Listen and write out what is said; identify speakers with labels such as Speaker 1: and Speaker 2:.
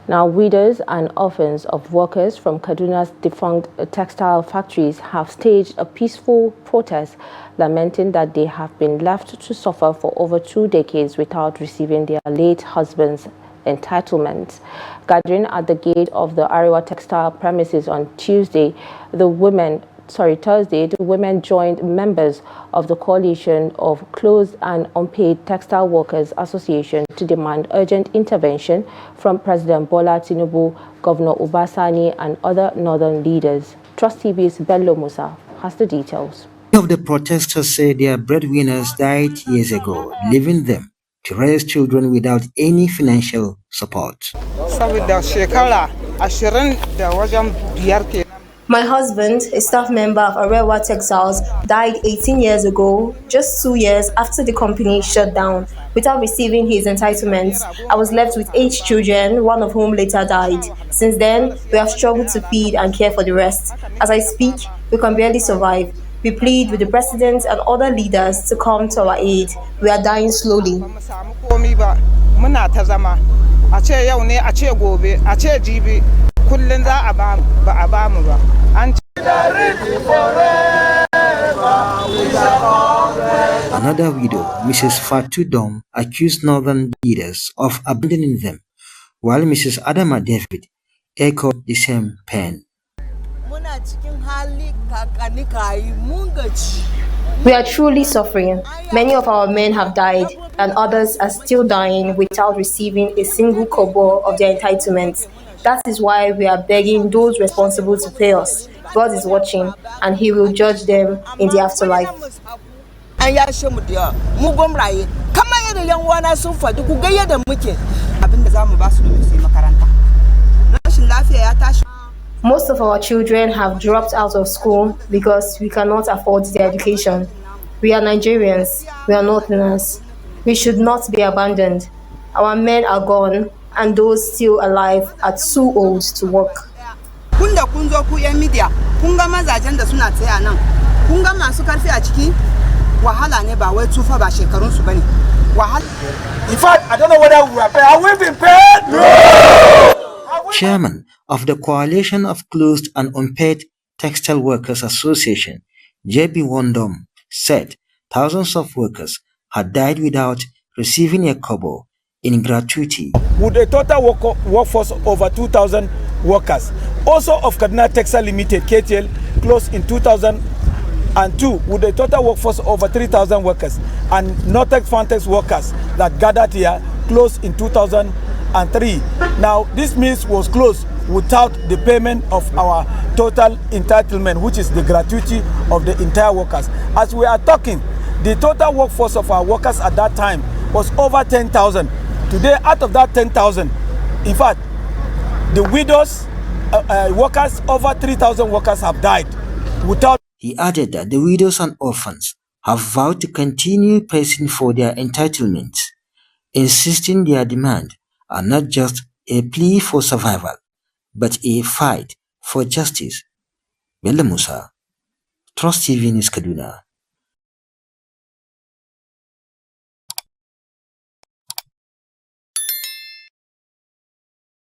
Speaker 1: Now, widows and orphans of workers from Kaduna's defunct textile factories have staged a peaceful protest, lamenting that they have been left to suffer for over 2 decades without receiving their late husband's entitlements. Gathering at the gate of the Arewa Textile premises on Thursday, the women joined members of the coalition of closed and unpaid textile workers association to demand urgent intervention from President Bola Tinubu, Governor Uba Sani and other northern leaders. Trust TV's Bello Musa has the details.
Speaker 2: Many of the protesters say their breadwinners died years ago, leaving them to raise children without any financial support.
Speaker 3: My husband, a staff member of Arewa Textiles, died 18 years ago, just 2 years after the company shut down. Without receiving his entitlements, I was left with 8 children, one of whom later died. Since then, we have struggled to feed and care for the rest. As I speak, we can barely survive. We plead with the president and other leaders to come to our aid. We are dying slowly.
Speaker 2: Another widow, Mrs. Fatu Dom, accused northern leaders of abandoning them, while Mrs. Adama David echoed the same pain.
Speaker 3: We are truly suffering. Many of our men have died, and others are still dying without receiving a single kobo of their entitlements. That is why we are begging those responsible to pay us. God is watching, and He will judge them in the afterlife. Most of our children have dropped out of school because we cannot afford their education. We are Nigerians, we are Northerners. We should not be abandoned. Our men are gone, and those still alive are too old to work.
Speaker 4: In fact, I don't know whether we are paid. Have we been paid? No!
Speaker 2: Chairman of the Coalition of Closed and Unpaid Textile Workers Association, J.B. Wondom, said thousands of workers had died without receiving a kobo in gratuity.
Speaker 5: With a total workforce over 2,000 workers. Also of Kaduna Textile Limited, KTL, closed in 2002 with a total workforce over 3,000 workers. And Nortex Fantex workers that gathered here closed in 2003. Now, this means was closed without the payment of our total entitlement, which is the gratuity of the entire workers. As we are talking, the total workforce of our workers at that time was over 10,000. Today, out of that 10,000, in fact, the widows, workers, over 3,000 workers have died without.
Speaker 2: He added that the widows and orphans have vowed to continue pressing for their entitlements, insisting their demand are not just a plea for survival, but a fight for justice. Bello Musa, Trust TV News, Kaduna.